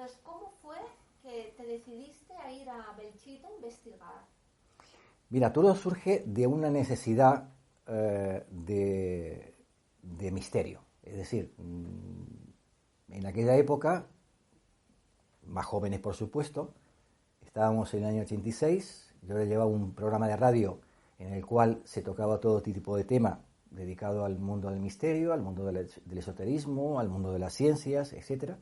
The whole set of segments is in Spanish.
Entonces, ¿cómo fue que te decidiste a ir a Belchite a investigar? Mira, todo surge de una necesidad de misterio. Es decir, en aquella época, más jóvenes por supuesto, estábamos en el año 86, yo llevaba un programa de radio en el cual se tocaba todo tipo de tema dedicado al mundo del misterio, al mundo del esoterismo, al mundo de las ciencias, etc.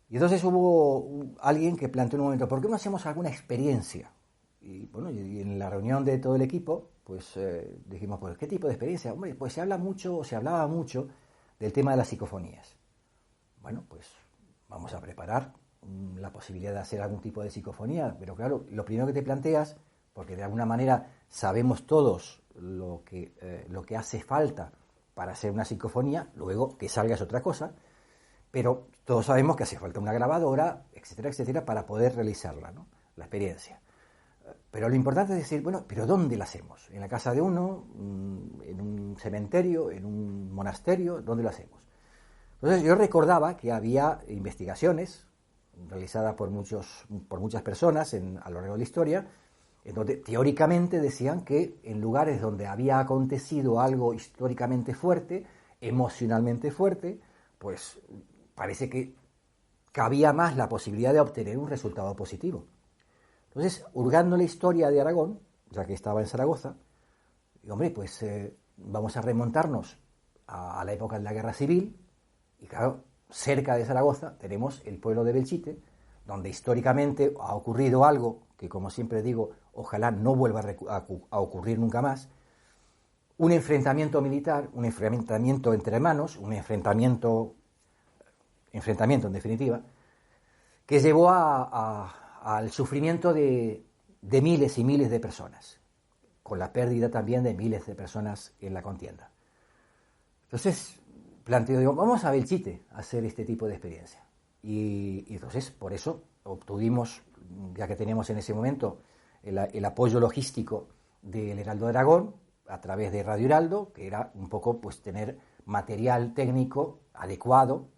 Y entonces hubo alguien que planteó en un momento, ¿por qué no hacemos alguna experiencia? Y bueno, y en la reunión de todo el equipo, pues dijimos, pues ¿qué tipo de experiencia? Hombre, pues se hablaba mucho del tema de las psicofonías. Bueno, pues vamos a preparar la posibilidad de hacer algún tipo de psicofonía, pero claro, lo primero que te planteas, porque de alguna manera sabemos todos lo que hace falta para hacer una psicofonía, luego que salga es otra cosa, pero todos sabemos que hace falta una grabadora, etcétera, etcétera, para poder realizarla, ¿no? La experiencia. Pero lo importante es decir, bueno, ¿pero dónde la hacemos? ¿En la casa de uno? ¿En un cementerio? ¿En un monasterio? ¿Dónde lo hacemos? Entonces yo recordaba que había investigaciones realizadas por muchas personas a lo largo de la historia, en donde teóricamente decían que en lugares donde había acontecido algo históricamente fuerte, emocionalmente fuerte, pues parece que cabía más la posibilidad de obtener un resultado positivo. Entonces, hurgando la historia de Aragón, ya que estaba en Zaragoza, digo, hombre, pues vamos a remontarnos a la época de la Guerra Civil, y claro, cerca de Zaragoza tenemos el pueblo de Belchite, donde históricamente ha ocurrido algo que, como siempre digo, ojalá no vuelva a ocurrir nunca más, un enfrentamiento militar, un enfrentamiento entre hermanos, un enfrentamiento en definitiva, que llevó al sufrimiento de miles y miles de personas, con la pérdida también de miles de personas en la contienda. Entonces, digo, vamos a Belchite a hacer este tipo de experiencia. Y entonces, por eso, obtuvimos, ya que teníamos en ese momento el apoyo logístico del Heraldo de Aragón, a través de Radio Heraldo, que era un poco pues tener material técnico adecuado,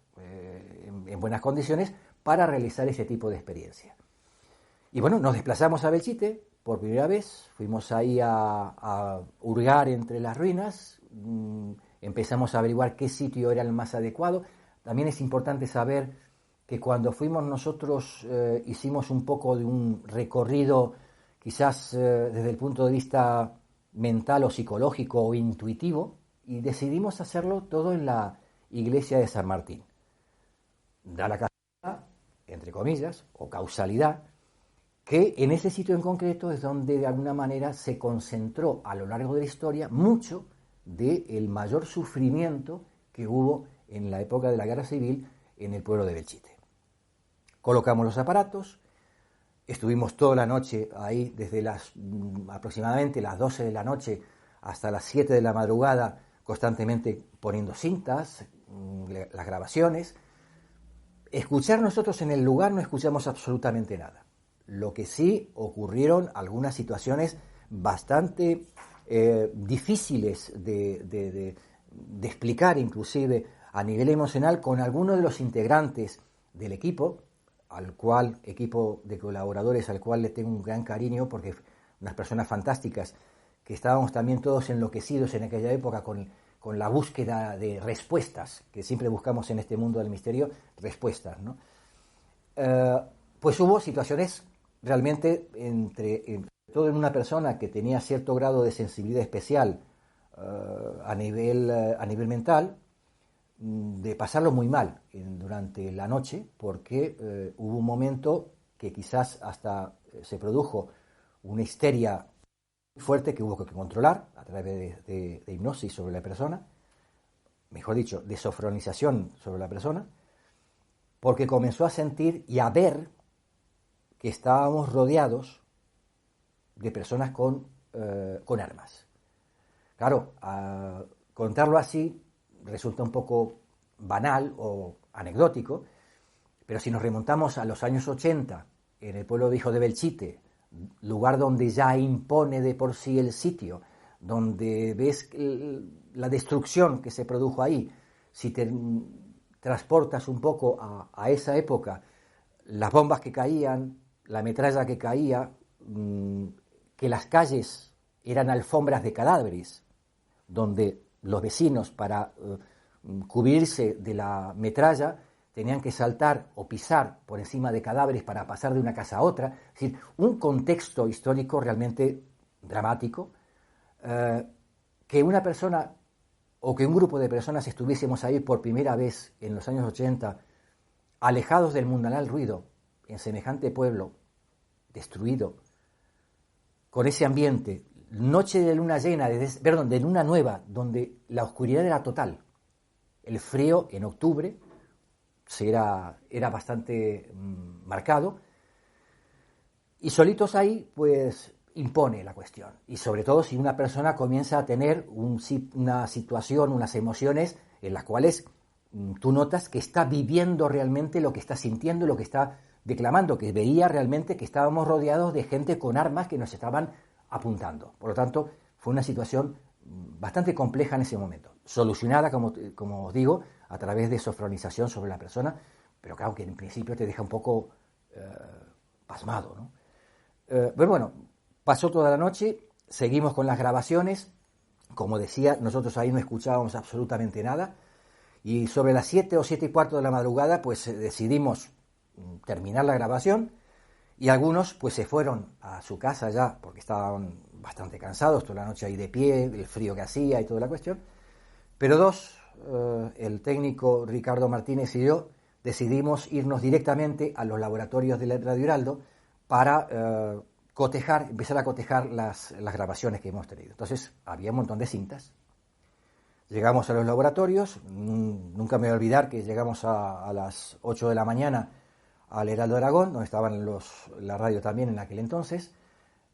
en buenas condiciones, para realizar ese tipo de experiencia. Y bueno, nos desplazamos a Belchite por primera vez, fuimos ahí a hurgar entre las ruinas, empezamos a averiguar qué sitio era el más adecuado. También es importante saber que cuando fuimos nosotros hicimos un poco de un recorrido, quizás desde el punto de vista mental o psicológico o intuitivo, y decidimos hacerlo todo en la iglesia de San Martín. Da la casualidad, entre comillas, o causalidad, que en ese sitio en concreto es donde de alguna manera se concentró a lo largo de la historia mucho del mayor sufrimiento que hubo en la época de la Guerra Civil en el pueblo de Belchite. Colocamos los aparatos, estuvimos toda la noche ahí, desde aproximadamente las 12 de la noche hasta las 7 de la madrugada, constantemente poniendo cintas, las grabaciones. Escuchar nosotros en el lugar no escuchamos absolutamente nada. Lo que sí ocurrieron algunas situaciones bastante difíciles de explicar, inclusive a nivel emocional, con algunos de los integrantes del equipo de colaboradores al cual le tengo un gran cariño, porque unas personas fantásticas, que estábamos también todos enloquecidos en aquella época con la búsqueda de respuestas, que siempre buscamos en este mundo del misterio, respuestas, ¿no? Pues hubo situaciones realmente, todo en una persona que tenía cierto grado de sensibilidad especial a nivel mental, de pasarlo muy mal durante la noche, porque hubo un momento que quizás hasta se produjo una histeria fuerte que hubo que controlar a través de hipnosis sobre la persona, mejor dicho, de sofronización sobre la persona, porque comenzó a sentir y a ver que estábamos rodeados de personas con armas. Claro, contarlo así resulta un poco banal o anecdótico, pero si nos remontamos a los años 80, en el pueblo viejo de Belchite, lugar donde ya impone de por sí el sitio, donde ves la destrucción que se produjo ahí, si te transportas un poco a esa época, las bombas que caían, la metralla que caía, que las calles eran alfombras de cadáveres, donde los vecinos, para cubrirse de la metralla, tenían que saltar o pisar por encima de cadáveres para pasar de una casa a otra. Es decir, un contexto histórico realmente dramático, que una persona o que un grupo de personas estuviésemos ahí por primera vez en los años 80, alejados del mundanal ruido, en semejante pueblo, destruido, con ese ambiente, noche de luna llena, de luna nueva, donde la oscuridad era total. El frío en octubre era bastante marcado, y solitos ahí, pues impone la cuestión. Y sobre todo si una persona comienza a tener una situación, unas emociones en las cuales tú notas que está viviendo realmente lo que está sintiendo, lo que está declamando, que veía realmente que estábamos rodeados de gente con armas que nos estaban apuntando. Por lo tanto, fue una situación bastante compleja en ese momento, solucionada, como os digo, a través de sofronización sobre la persona, pero claro que en principio te deja un poco pasmado, ¿no? Pero bueno, pasó toda la noche, seguimos con las grabaciones. Como decía, nosotros ahí no escuchábamos absolutamente nada, y sobre las 7 o 7 y cuarto de la madrugada pues decidimos terminar la grabación, y algunos pues se fueron a su casa ya porque estaban bastante cansados, toda la noche ahí de pie, el frío que hacía y toda la cuestión. Pero dos, el técnico Ricardo Martínez y yo, decidimos irnos directamente a los laboratorios de Radio Heraldo para empezar a cotejar las grabaciones que hemos tenido. Entonces había un montón de cintas. Llegamos a los laboratorios, nunca me voy a olvidar que llegamos a las 8 de la mañana al Heraldo Aragón, donde estaban la radio también en aquel entonces,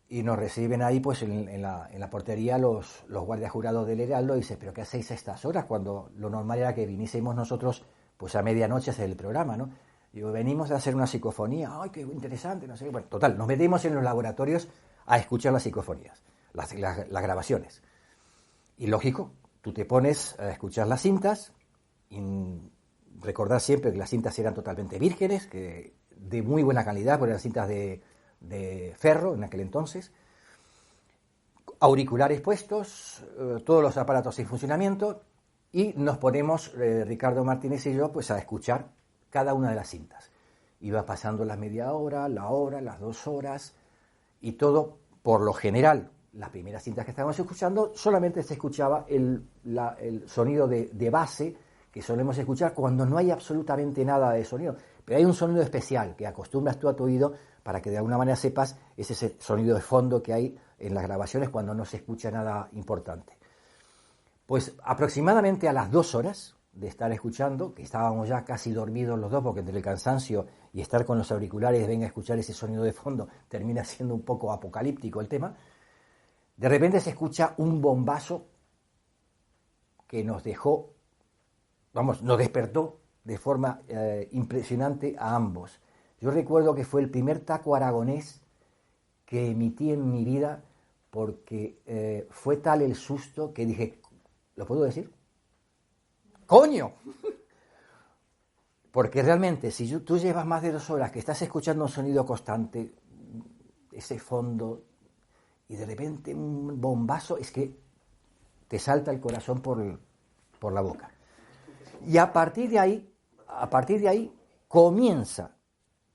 y nos reciben ahí pues en la portería los guardias jurados del Heraldo, y dicen, ¿pero qué hacéis a estas horas? Cuando lo normal era que viniésemos nosotros pues a medianoche a hacer el programa, ¿no? Digo, venimos a hacer una psicofonía. ¡Ay, qué interesante! No sé. Bueno, total, nos metimos en los laboratorios a escuchar las psicofonías, las grabaciones. Y lógico, tú te pones a escuchar las cintas, y recordar siempre que las cintas eran totalmente vírgenes, que de muy buena calidad, porque eran cintas de ferro en aquel entonces, auriculares puestos, todos los aparatos en funcionamiento, y nos ponemos, Ricardo Martínez y yo, pues a escuchar cada una de las cintas. Iba pasando las media hora, la hora, las 2 horas, y todo, por lo general, las primeras cintas que estábamos escuchando, solamente se escuchaba el sonido de base que solemos escuchar cuando no hay absolutamente nada de sonido. Pero hay un sonido especial que acostumbras tú a tu oído para que de alguna manera sepas ese sonido de fondo que hay en las grabaciones cuando no se escucha nada importante. Pues aproximadamente a las 2 horas de estar escuchando, que estábamos ya casi dormidos los dos, porque entre el cansancio y estar con los auriculares, venga a escuchar ese sonido de fondo, termina siendo un poco apocalíptico el tema. De repente se escucha un bombazo que nos dejó, nos despertó de forma impresionante a ambos. Yo recuerdo que fue el primer taco aragonés que emití en mi vida, porque fue tal el susto que dije, ¿lo puedo decir? ¡Coño! Porque realmente, si tú llevas más de 2 horas que estás escuchando un sonido constante, ese fondo, y de repente un bombazo, es que te salta el corazón por la boca. Y a partir de ahí comienza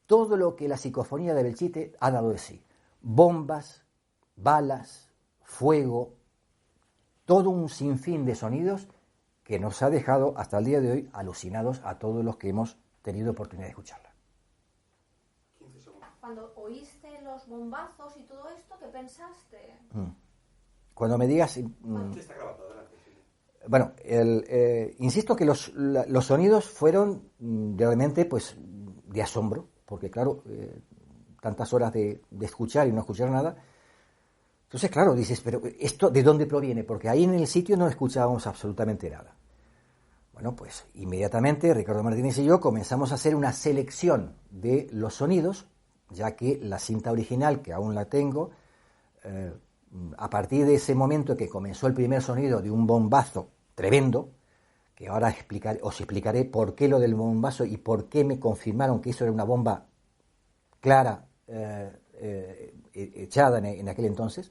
todo lo que la psicofonía de Belchite ha dado de sí. Bombas, balas, fuego, todo un sinfín de sonidos que nos ha dejado hasta el día de hoy alucinados a todos los que hemos tenido oportunidad de escucharla. Cuando oíste los bombazos y todo esto, ¿qué pensaste? Cuando me digas... Está grabando, adelante. Bueno, insisto que los sonidos fueron realmente pues de asombro, porque claro, tantas horas de escuchar y no escuchar nada. Entonces, claro, dices, pero ¿esto de dónde proviene? Porque ahí en el sitio no escuchábamos absolutamente nada. Bueno, pues inmediatamente Ricardo Martínez y yo comenzamos a hacer una selección de los sonidos, ya que la cinta original, que aún la tengo, a partir de ese momento que comenzó el primer sonido de un bombazo tremendo, que ahora os explicaré por qué lo del bombazo y por qué me confirmaron que eso era una bomba clara, echada en aquel entonces,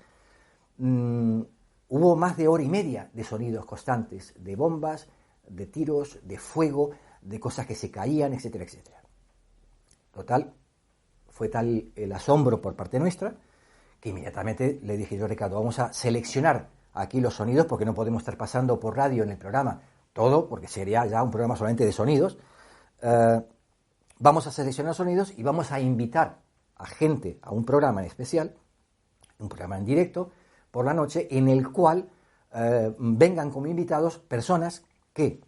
hubo más de hora y media de sonidos constantes, de bombas, de tiros, de fuego, de cosas que se caían, etcétera, etcétera. Total, fue tal el asombro por parte nuestra que inmediatamente le dije yo, Ricardo, vamos a seleccionar aquí los sonidos porque no podemos estar pasando por radio en el programa todo, porque sería ya un programa solamente de sonidos. Vamos a seleccionar sonidos y vamos a invitar a gente a un programa en especial, un programa en directo, por la noche, en el cual vengan como invitados personas que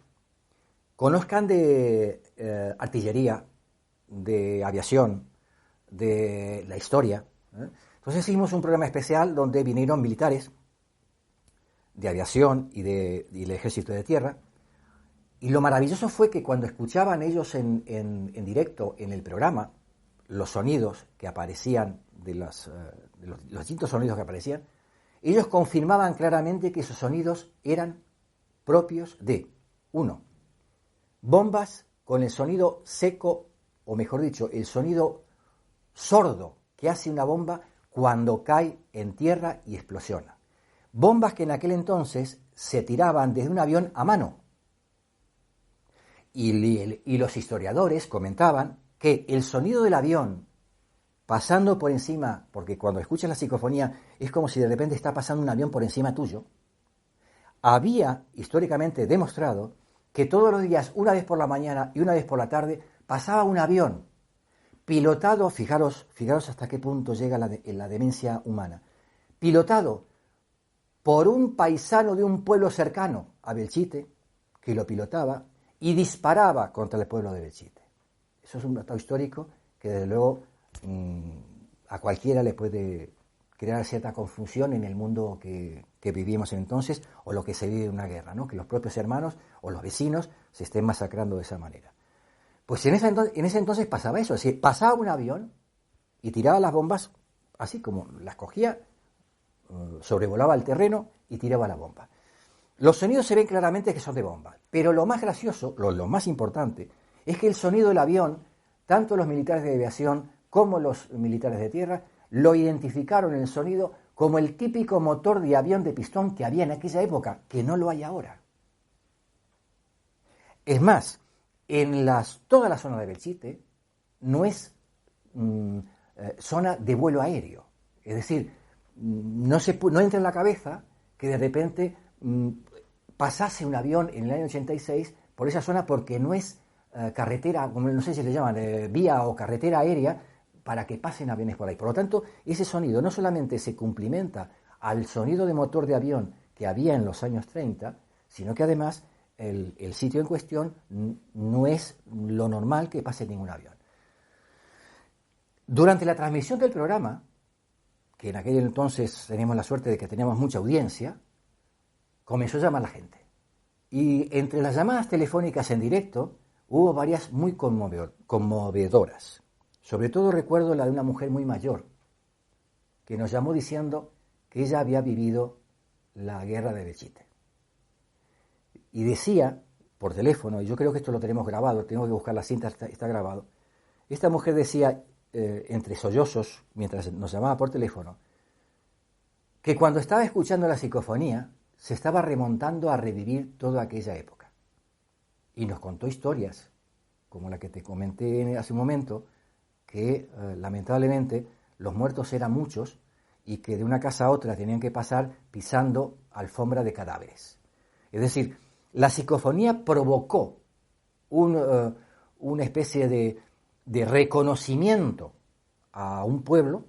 conozcan de artillería, de aviación, de la historia. Entonces hicimos un programa especial donde vinieron militares de aviación y del ejército de tierra. Y lo maravilloso fue que cuando escuchaban ellos en directo en el programa los sonidos que aparecían, de los distintos sonidos que aparecían, ellos confirmaban claramente que esos sonidos eran propios de, uno, bombas con el sonido seco, o mejor dicho, el sonido sordo que hace una bomba cuando cae en tierra y explosiona. Bombas que en aquel entonces se tiraban desde un avión a mano. Y los historiadores comentaban que el sonido del avión pasando por encima, porque cuando escuchas la psicofonía es como si de repente está pasando un avión por encima tuyo, había históricamente demostrado que todos los días, una vez por la mañana y una vez por la tarde, pasaba un avión pilotado, fijaros hasta qué punto llega la demencia humana, pilotado por un paisano de un pueblo cercano a Belchite, que lo pilotaba y disparaba contra el pueblo de Belchite. Eso es un dato histórico que desde luego a cualquiera le puede crear cierta confusión en el mundo que vivíamos entonces, o lo que se vive en una guerra, ¿no? Que los propios hermanos o los vecinos se estén masacrando de esa manera. Pues en ese entonces pasaba eso, es decir, pasaba un avión y tiraba las bombas así como las cogía, sobrevolaba el terreno y tiraba la bomba. Los sonidos se ven claramente que son de bomba, pero lo más gracioso, lo más importante, es que el sonido del avión, tanto los militares de aviación como los militares de tierra, lo identificaron en el sonido como el típico motor de avión de pistón que había en aquella época, que no lo hay ahora. Es más, toda la zona de Belchite no es zona de vuelo aéreo. Es decir, no entra en la cabeza que de repente pasase un avión en el año 86 por esa zona, porque no es carretera, como no sé si le llaman, vía o carretera aérea, para que pasen aviones por ahí. Por lo tanto, ese sonido no solamente se cumplimenta al sonido de motor de avión que había en los años 30, sino que además el sitio en cuestión no es lo normal que pase ningún avión. Durante la transmisión del programa, que en aquel entonces teníamos la suerte de que teníamos mucha audiencia, comenzó a llamar la gente. Y entre las llamadas telefónicas en directo hubo varias muy conmovedoras. Sobre todo recuerdo la de una mujer muy mayor, que nos llamó diciendo que ella había vivido la guerra de Belchite. Y decía, por teléfono, y yo creo que esto lo tenemos grabado, tengo que buscar la cinta, está grabado, esta mujer decía, entre sollozos, mientras nos llamaba por teléfono, que cuando estaba escuchando la psicofonía, se estaba remontando a revivir toda aquella época. Y nos contó historias, como la que te comenté hace un momento, que lamentablemente los muertos eran muchos y que de una casa a otra tenían que pasar pisando alfombra de cadáveres. Es decir, la psicofonía provocó una especie de reconocimiento a un pueblo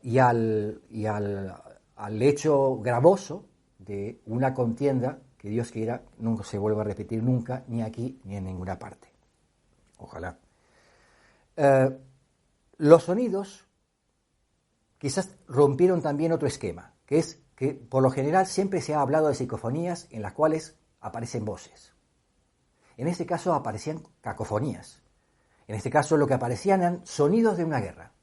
y al hecho gravoso de una contienda que Dios quiera nunca se vuelva a repetir nunca, ni aquí ni en ninguna parte. Ojalá. Los sonidos quizás rompieron también otro esquema, que es que por lo general siempre se ha hablado de psicofonías en las cuales aparecen voces. En este caso aparecían cacofonías. En este caso lo que aparecían eran sonidos de una guerra.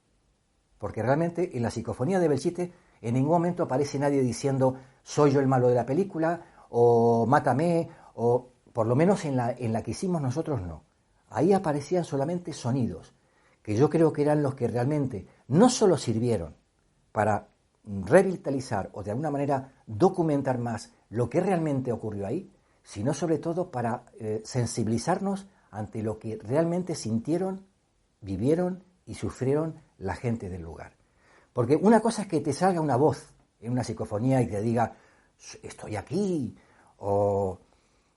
Porque realmente en la psicofonía de Belchite en ningún momento aparece nadie diciendo soy yo el malo de la película, o mátame, o por lo menos en la que hicimos nosotros no. Ahí aparecían solamente sonidos, que yo creo que eran los que realmente no solo sirvieron para revitalizar o de alguna manera documentar más lo que realmente ocurrió ahí, sino sobre todo para sensibilizarnos ante lo que realmente sintieron, vivieron y sufrieron la gente del lugar. Porque una cosa es que te salga una voz en una psicofonía y te diga, estoy aquí, o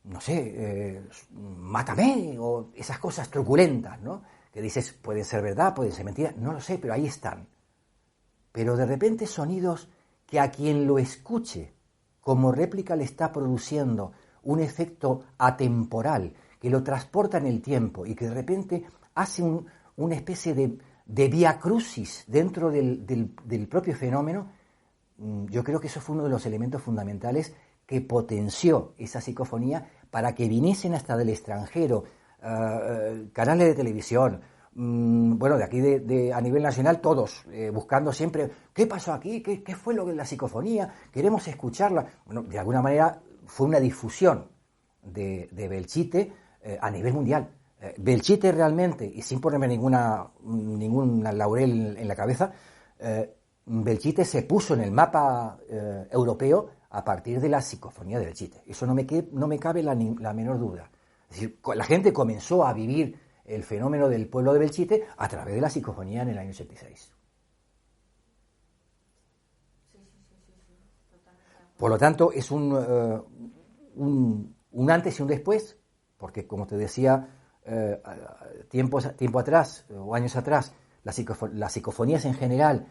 no sé, mátame, o esas cosas truculentas, ¿no? Que dices, pueden ser verdad, pueden ser mentira, no lo sé, pero ahí están. Pero de repente sonidos que a quien lo escuche como réplica le está produciendo un efecto atemporal, que lo transporta en el tiempo y que de repente hace una especie de vía crucis dentro del propio fenómeno, yo creo que eso fue uno de los elementos fundamentales que potenció esa psicofonía para que viniesen hasta del extranjero, canales de televisión, bueno, de aquí a nivel nacional todos, buscando siempre, ¿qué pasó aquí? ¿Qué fue lo de la psicofonía? Queremos escucharla. Bueno, de alguna manera fue una difusión de Belchite a nivel mundial. Belchite realmente, y sin ponerme ningún laurel en la cabeza, Belchite se puso en el mapa europeo a partir de la psicofonía de Belchite. Eso no me cabe la menor duda. Es decir, la gente comenzó a vivir el fenómeno del pueblo de Belchite a través de la psicofonía en el año 86. Por lo tanto, es un antes y un después, porque como te decía, tiempo atrás o años atrás, las psicofonías en general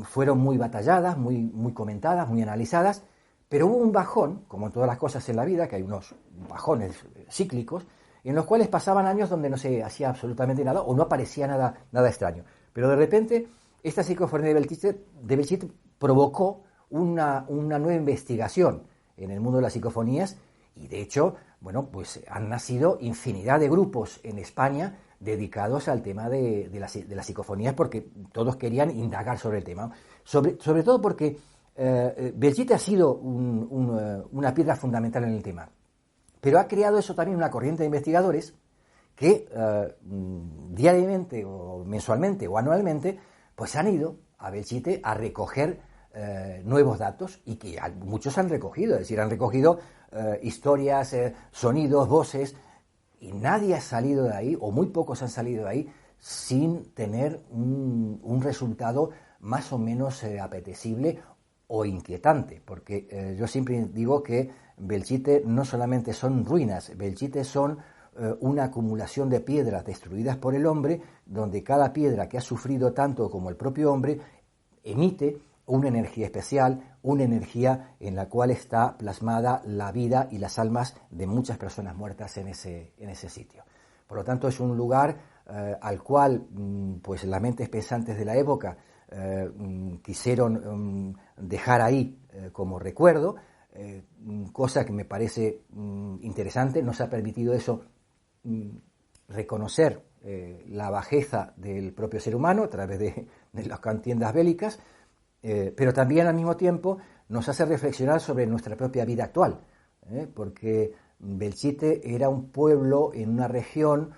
fueron muy batalladas, muy comentadas, muy analizadas, pero hubo un bajón, como en todas las cosas en la vida, que hay unos bajones cíclicos, en los cuales pasaban años donde no se hacía absolutamente nada o no aparecía nada extraño. Pero de repente, esta psicofonía de Belchite provocó una nueva investigación en el mundo de las psicofonías y, de hecho, bueno, pues han nacido infinidad de grupos en España dedicados al tema de las psicofonías porque todos querían indagar sobre el tema. Sobre todo porque Belchite ha sido una piedra fundamental en el tema. Pero ha creado eso también una corriente de investigadores que diariamente o mensualmente o anualmente pues han ido a Belchite a recoger nuevos datos y que muchos han recogido, es decir, han recogido historias, sonidos, voces, y nadie ha salido de ahí, o muy pocos han salido de ahí, sin tener un resultado más o menos apetecible o inquietante, porque yo siempre digo que Belchite no solamente son ruinas, Belchite son una acumulación de piedras destruidas por el hombre, donde cada piedra que ha sufrido tanto como el propio hombre emite una energía especial, una energía en la cual está plasmada la vida y las almas de muchas personas muertas en ese sitio. Por lo tanto, es un lugar al cual pues las mentes pensantes de la época quisieron dejar ahí como recuerdo, cosa que me parece interesante. Nos ha permitido eso reconocer la bajeza del propio ser humano a través de las contiendas bélicas, pero también al mismo tiempo nos hace reflexionar sobre nuestra propia vida actual, porque Belchite era un pueblo en una región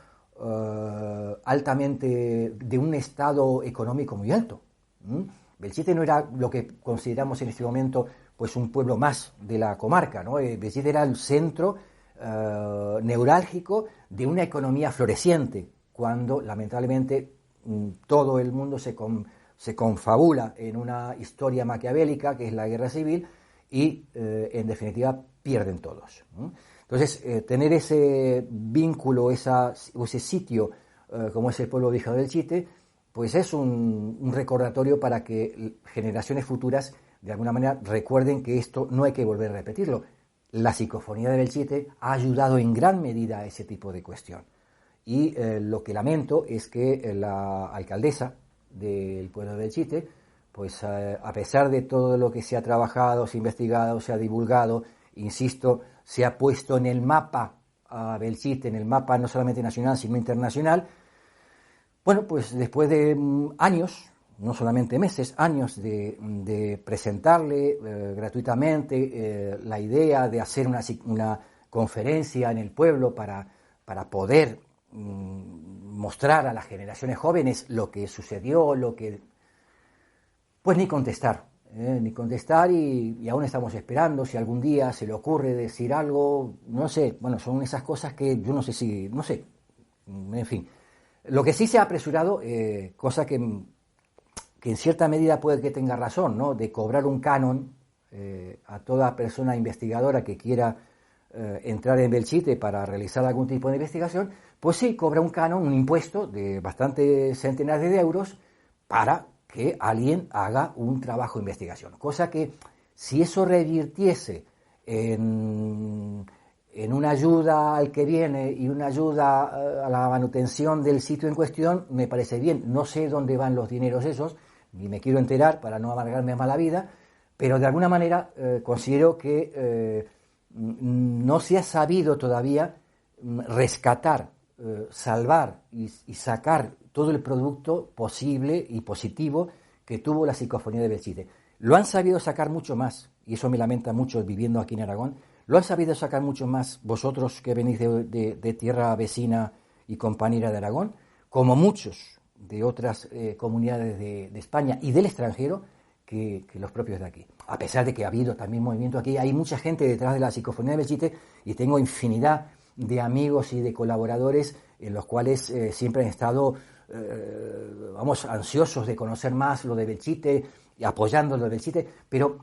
altamente de un estado económico muy alto. Belchite no era lo que consideramos en este momento pues un pueblo más de la comarca, ¿no? Belchite era el centro neurálgico de una economía floreciente, cuando lamentablemente todo el mundo se confabula en una historia maquiavélica que es la guerra civil y en definitiva pierden todos. Entonces, tener ese vínculo, ese sitio como es el pueblo viejo del Belchite, pues es un recordatorio para que generaciones futuras de alguna manera recuerden que esto no hay que volver a repetirlo. La psicofonía de Belchite ha ayudado en gran medida a ese tipo de cuestión. Y lo que lamento es que la alcaldesa del pueblo de Belchite, pues a pesar de todo lo que se ha trabajado, se ha investigado, se ha divulgado, insisto, se ha puesto en el mapa a Belchite, en el mapa no solamente nacional, sino internacional. Bueno, pues después de años, no solamente meses, años de presentarle gratuitamente la idea de hacer una conferencia en el pueblo para poder mostrar a las generaciones jóvenes lo que sucedió, pues ni contestar y aún estamos esperando si algún día se le ocurre decir algo, no sé, bueno, son esas cosas que yo no sé, en fin. Lo que sí se ha apresurado, cosa que en cierta medida puede que tenga razón, ¿no?, de cobrar un canon a toda persona investigadora que quiera entrar en Belchite para realizar algún tipo de investigación, pues sí, cobra un canon, un impuesto de bastantes centenares de euros para que alguien haga un trabajo de investigación. Cosa que, si eso revirtiese en una ayuda al que viene y una ayuda a la manutención del sitio en cuestión, me parece bien. No sé dónde van los dineros esos, ni me quiero enterar para no amargarme a mala vida, pero de alguna manera considero que no se ha sabido todavía rescatar, salvar y sacar todo el producto posible y positivo que tuvo la psicofonía de Belchite. Lo han sabido sacar mucho más, y eso me lamenta mucho viviendo aquí en Aragón, lo han sabido sacar mucho más vosotros que venís de tierra vecina y compañera de Aragón, como muchos de otras comunidades de España y del extranjero, que los propios de aquí. A pesar de que ha habido también movimiento aquí, hay mucha gente detrás de la psicofonía de Belchite y tengo infinidad de amigos y de colaboradores en los cuales siempre han estado ansiosos de conocer más lo de Belchite y apoyando lo de Belchite, pero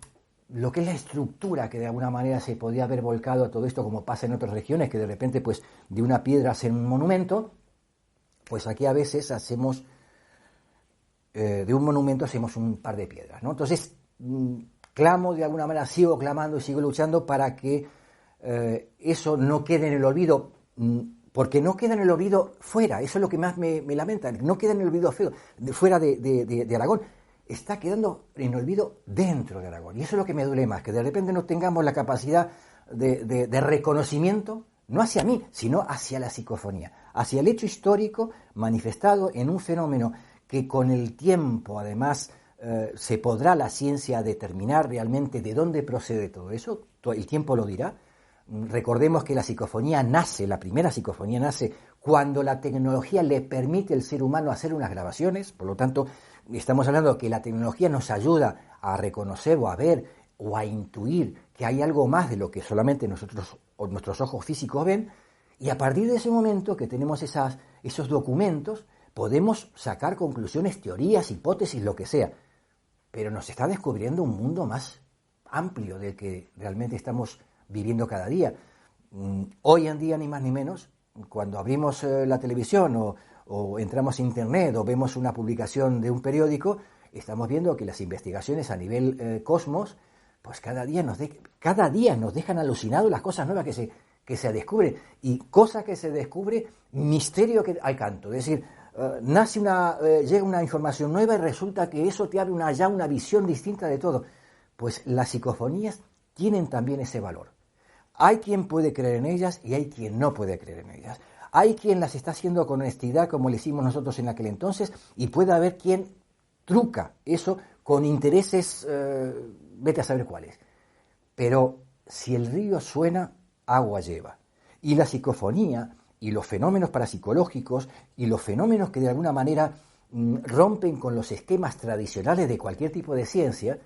lo que es la estructura que de alguna manera se podía haber volcado a todo esto, como pasa en otras regiones, que de repente pues de una piedra hacen un monumento, pues aquí a veces hacemos de un monumento hacemos un par de piedras, ¿no? Entonces clamo de alguna manera, sigo clamando y sigo luchando para que eso no quede en el olvido, porque no queda en el olvido fuera, eso es lo que más me lamenta, no queda en el olvido fuera de Aragón, está quedando en el olvido dentro de Aragón, y eso es lo que me duele más, que de repente no tengamos la capacidad de reconocimiento, no hacia mí, sino hacia la psicofonía, hacia el hecho histórico manifestado en un fenómeno que con el tiempo, además, se podrá la ciencia determinar realmente de dónde procede todo eso, el tiempo lo dirá. Recordemos que la psicofonía nace, la primera psicofonía nace cuando la tecnología le permite al ser humano hacer unas grabaciones, por lo tanto, estamos hablando de que la tecnología nos ayuda a reconocer o a ver o a intuir que hay algo más de lo que solamente nosotros o nuestros ojos físicos ven, y a partir de ese momento que tenemos esos documentos, podemos sacar conclusiones, teorías, hipótesis, lo que sea, pero nos está descubriendo un mundo más amplio del que realmente estamos viviendo cada día. Hoy en día, ni más ni menos, cuando abrimos la televisión o entramos a internet o vemos una publicación de un periódico, estamos viendo que las investigaciones a nivel cosmos, pues cada día nos dejan alucinados las cosas nuevas que se descubren, y cosa que se descubre, misterio que al canto, es decir, llega una información nueva y resulta que eso te abre ya una visión distinta de todo. Pues las psicofonías tienen también ese valor. Hay quien puede creer en ellas y hay quien no puede creer en ellas. Hay quien las está haciendo con honestidad, como le hicimos nosotros en aquel entonces, y puede haber quien truca eso con intereses, vete a saber cuáles. Pero si el río suena, agua lleva. Y la psicofonía y los fenómenos parapsicológicos y los fenómenos que de alguna manera rompen con los esquemas tradicionales de cualquier tipo de ciencia,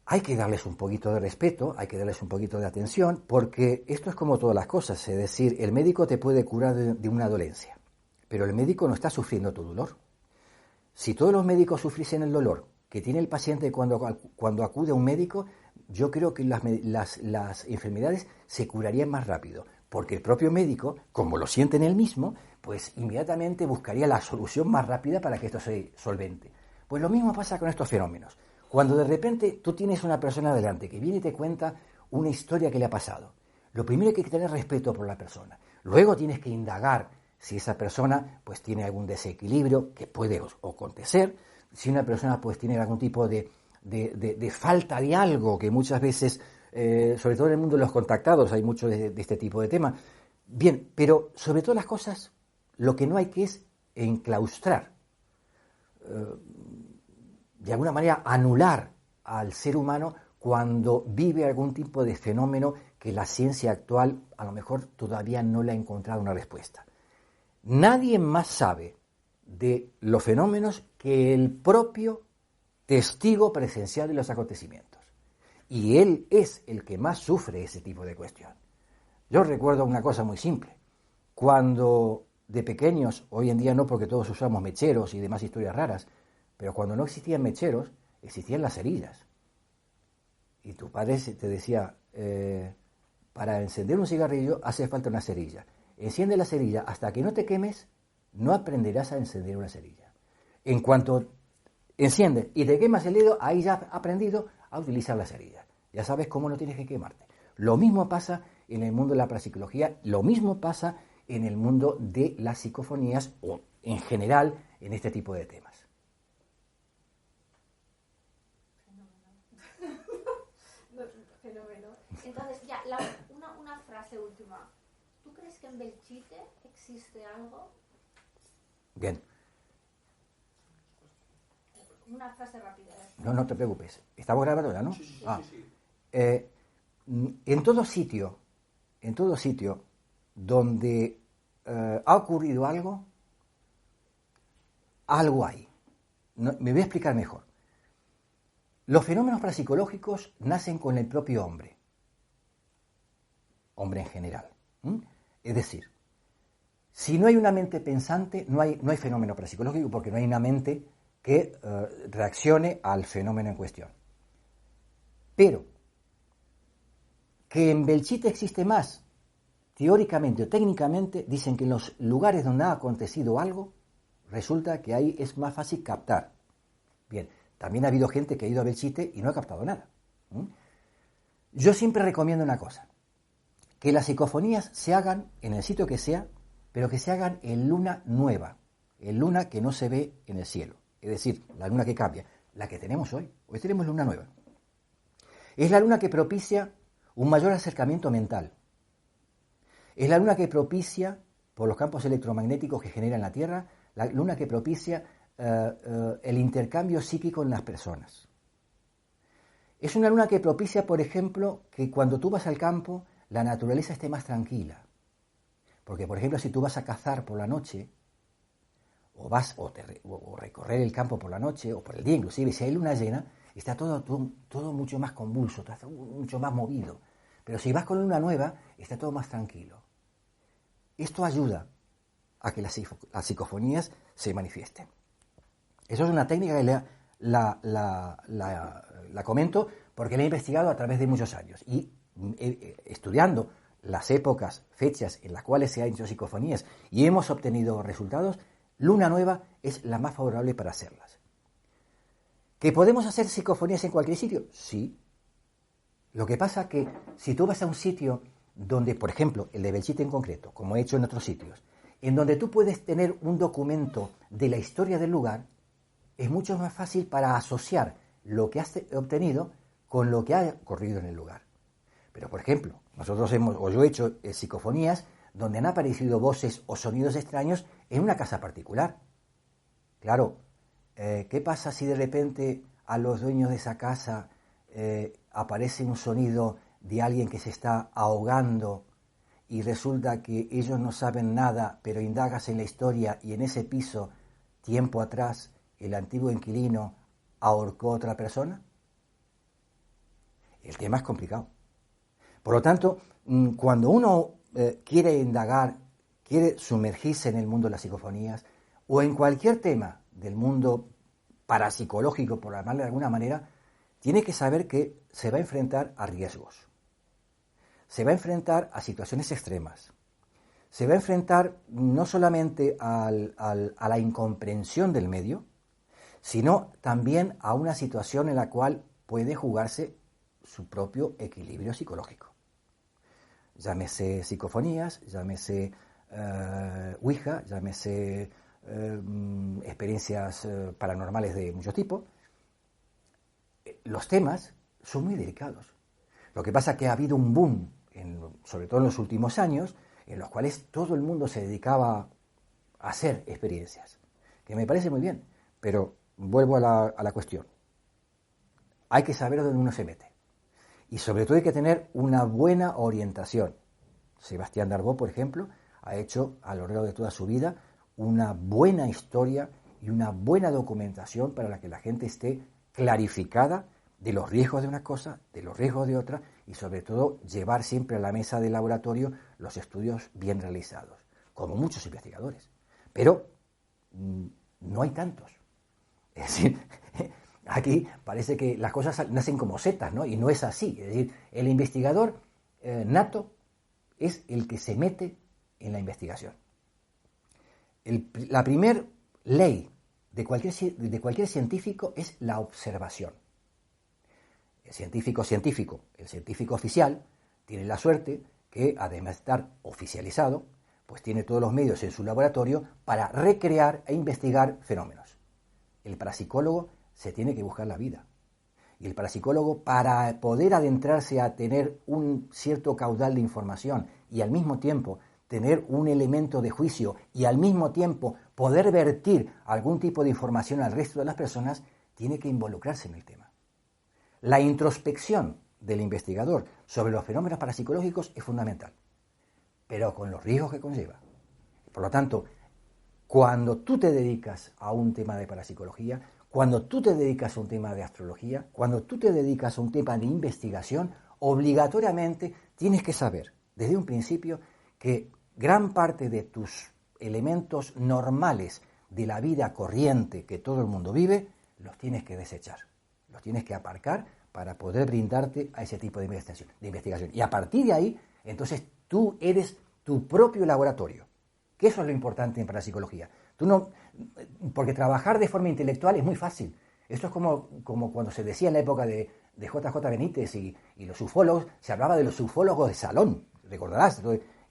hay que darles un poquito de respeto, hay que darles un poquito de atención, porque esto es como todas las cosas, es decir, el médico te puede curar de una dolencia, pero el médico no está sufriendo tu dolor. Si todos los médicos sufriesen el dolor que tiene el paciente cuando acude a un médico, yo creo que las enfermedades se curarían más rápido, porque el propio médico, como lo siente en él mismo, pues inmediatamente buscaría la solución más rápida para que esto se solvente. Pues lo mismo pasa con estos fenómenos. Cuando de repente tú tienes una persona delante que viene y te cuenta una historia que le ha pasado, lo primero es que hay que tener respeto por la persona. Luego tienes que indagar si esa persona pues tiene algún desequilibrio, que puede acontecer, si una persona pues tiene algún tipo de falta de algo, que muchas veces, sobre todo en el mundo de los contactados, hay mucho de este tipo de tema. Bien, pero sobre todas las cosas, lo que no hay que es enclaustrar, de alguna manera anular al ser humano cuando vive algún tipo de fenómeno que la ciencia actual a lo mejor todavía no le ha encontrado una respuesta. Nadie más sabe de los fenómenos que el propio testigo presencial de los acontecimientos. Y él es el que más sufre ese tipo de cuestión. Yo recuerdo una cosa muy simple. Cuando de pequeños, hoy en día no porque todos usamos mecheros y demás historias raras, pero cuando no existían mecheros, existían las cerillas. Y tu padre te decía, para encender un cigarrillo hace falta una cerilla. Enciende la cerilla hasta que no te quemes, no aprenderás a encender una cerilla. En cuanto enciendes y te quemas el dedo, ahí ya has aprendido a utilizar la cerilla. Ya sabes cómo no tienes que quemarte. Lo mismo pasa en el mundo de la parapsicología, lo mismo pasa en el mundo de las psicofonías o en general en este tipo de temas. Fenómeno. Entonces, ya, una frase última. ¿Tú crees que en Belchite existe algo? Bien. Una frase rápida. No te preocupes. ¿Estamos grabando ya, no? Sí. En todo sitio donde ha ocurrido algo hay. Me voy a explicar mejor. Los fenómenos parapsicológicos nacen con el propio hombre en general. Es decir, si no hay una mente pensante, no hay fenómeno parapsicológico porque no hay una mente que reaccione al fenómeno en cuestión. Pero que en Belchite existe más, teóricamente o técnicamente, dicen que en los lugares donde ha acontecido algo, resulta que ahí es más fácil captar. Bien, también ha habido gente que ha ido a Belchite y no ha captado nada. Yo siempre recomiendo una cosa, que las psicofonías se hagan en el sitio que sea, pero que se hagan en luna nueva, en luna que no se ve en el cielo. Es decir, la luna que cambia, la que tenemos hoy. Hoy tenemos luna nueva. Es la luna que propicia un mayor acercamiento mental. Es la luna que propicia, por los campos electromagnéticos que genera en la Tierra, la luna que propicia el intercambio psíquico en las personas. Es una luna que propicia, por ejemplo, que cuando tú vas al campo, la naturaleza esté más tranquila. Porque, por ejemplo, si tú vas a cazar por la noche, o recorrer el campo por la noche, o por el día inclusive, si hay luna llena, está todo mucho más convulso, mucho más movido. Pero si vas con luna nueva, está todo más tranquilo. Esto ayuda a que las psicofonías se manifiesten. Eso es una técnica que la comento porque la he investigado a través de muchos años. Y estudiando las épocas, fechas en las cuales se han hecho psicofonías y hemos obtenido resultados, luna nueva es la más favorable para hacerlas. ¿Que podemos hacer psicofonías en cualquier sitio? Sí. Lo que pasa que si tú vas a un sitio donde, por ejemplo, el de Belchite en concreto, como he hecho en otros sitios, en donde tú puedes tener un documento de la historia del lugar, es mucho más fácil para asociar lo que has obtenido con lo que ha ocurrido en el lugar. Pero, por ejemplo, yo he hecho psicofonías donde han aparecido voces o sonidos extraños en una casa particular. Claro, ¿qué pasa si de repente a los dueños de esa casa aparece un sonido de alguien que se está ahogando y resulta que ellos no saben nada, pero indagas en la historia y en ese piso, tiempo atrás, el antiguo inquilino ahorcó a otra persona? El tema es complicado. Por lo tanto, cuando uno quiere indagar, quiere sumergirse en el mundo de las psicofonías o en cualquier tema del mundo parapsicológico, por llamarle de alguna manera, tiene que saber que se va a enfrentar a riesgos. Se va a enfrentar a situaciones extremas. Se va a enfrentar no solamente a la incomprensión del medio, sino también a una situación en la cual puede jugarse su propio equilibrio psicológico. Llámese psicofonías, llámese Ouija, llámese experiencias paranormales de mucho tipo. Los temas son muy delicados. Lo que pasa es que ha habido un boom, sobre todo en los últimos años, en los cuales todo el mundo se dedicaba a hacer experiencias, que me parece muy bien, pero vuelvo a la cuestión. Hay que saber dónde uno se mete. Y sobre todo hay que tener una buena orientación. Sebastián Darboux, por ejemplo, ha hecho a lo largo de toda su vida una buena historia y una buena documentación para que la gente esté clarificada de los riesgos de una cosa, de los riesgos de otra, y sobre todo llevar siempre a la mesa del laboratorio los estudios bien realizados, como muchos investigadores. Pero no hay tantos. Es decir, aquí parece que las cosas nacen como setas, ¿no? Y no es así. Es decir, el investigador nato es el que se mete en la investigación. La primer ley de cualquier científico es la observación. El científico oficial, tiene la suerte que, además de estar oficializado, pues tiene todos los medios en su laboratorio para recrear e investigar fenómenos. El parapsicólogo se tiene que buscar la vida. Y el parapsicólogo, para poder adentrarse a tener un cierto caudal de información y al mismo tiempo tener un elemento de juicio y al mismo tiempo poder vertir algún tipo de información al resto de las personas, tiene que involucrarse en el tema. La introspección del investigador sobre los fenómenos parapsicológicos es fundamental, pero con los riesgos que conlleva. Por lo tanto, cuando tú te dedicas a un tema de parapsicología, cuando tú te dedicas a un tema de astrología, cuando tú te dedicas a un tema de investigación, obligatoriamente tienes que saber desde un principio que gran parte de tus elementos normales de la vida corriente que todo el mundo vive, los tienes que desechar, los tienes que aparcar para poder brindarte a ese tipo de investigación. Y a partir de ahí, entonces tú eres tu propio laboratorio, que eso es lo importante en parapsicología. Porque trabajar de forma intelectual es muy fácil. Esto es como cuando se decía en la época de J.J. Benítez y los ufólogos, se hablaba de los ufólogos de salón, recordarás,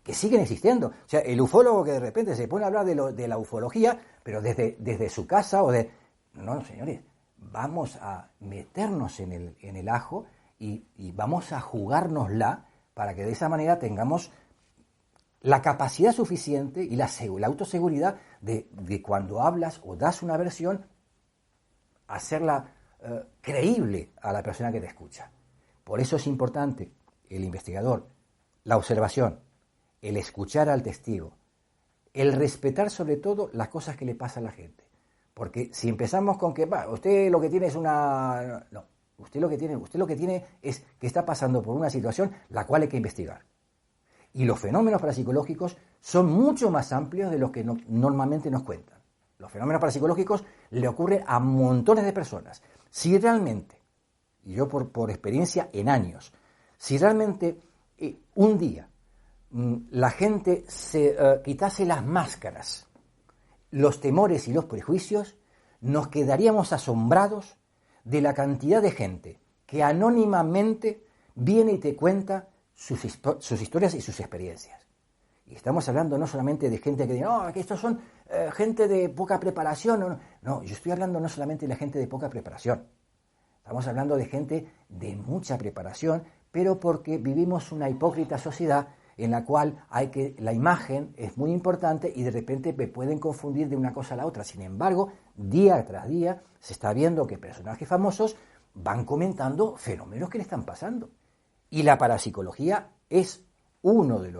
que siguen existiendo. O sea, el ufólogo que de repente se pone a hablar de la ufología, pero desde su casa o de... No, señores, vamos a meternos en el ajo y vamos a jugárnosla para que de esa manera tengamos la capacidad suficiente y la autoseguridad de cuando hablas o das una versión, hacerla creíble a la persona que te escucha. Por eso es importante el investigador, la observación, el escuchar al testigo, el respetar sobre todo las cosas que le pasa a la gente. Porque si empezamos con que, usted lo que tiene es una... No, usted lo que tiene es que está pasando por una situación la cual hay que investigar. Y los fenómenos parapsicológicos son mucho más amplios de los que normalmente nos cuentan. Los fenómenos parapsicológicos le ocurren a montones de personas. Si realmente, y yo por experiencia en años, si realmente un día la gente se quitase las máscaras, los temores y los prejuicios, nos quedaríamos asombrados de la cantidad de gente que anónimamente viene y te cuenta sus historias y sus experiencias. Y estamos hablando no solamente de gente que dice, no, que estos son gente de poca preparación. No, yo estoy hablando no solamente de la gente de poca preparación. Estamos hablando de gente de mucha preparación, pero porque vivimos una hipócrita sociedad en la cual la imagen es muy importante y de repente me pueden confundir de una cosa a la otra. Sin embargo, día tras día se está viendo que personajes famosos van comentando fenómenos que le están pasando. Y la parapsicología es uno de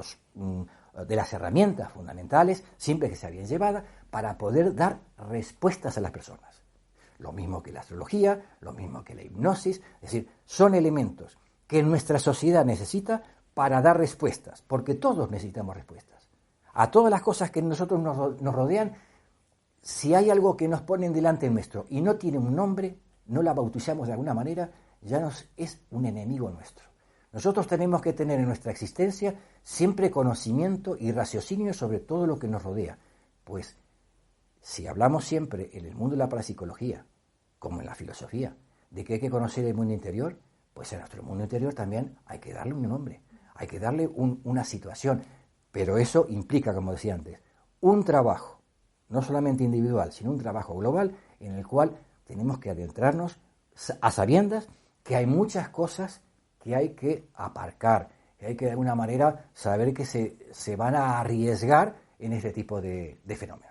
las herramientas fundamentales, siempre que sea bien llevada, para poder dar respuestas a las personas. Lo mismo que la astrología, lo mismo que la hipnosis, es decir, son elementos que nuestra sociedad necesita para dar respuestas, porque todos necesitamos respuestas. A todas las cosas que nosotros nos rodean, si hay algo que nos ponen delante nuestro y no tiene un nombre, no la bautizamos de alguna manera, ya es un enemigo nuestro. Nosotros tenemos que tener en nuestra existencia siempre conocimiento y raciocinio sobre todo lo que nos rodea. Pues si hablamos siempre en el mundo de la parapsicología, como en la filosofía, de que hay que conocer el mundo interior, pues en nuestro mundo interior también hay que darle un nombre, hay que darle una situación. Pero eso implica, como decía antes, un trabajo, no solamente individual, sino un trabajo global en el cual tenemos que adentrarnos a sabiendas que hay muchas cosas que hay que aparcar, que hay que de alguna manera saber que se van a arriesgar en este tipo de fenómenos.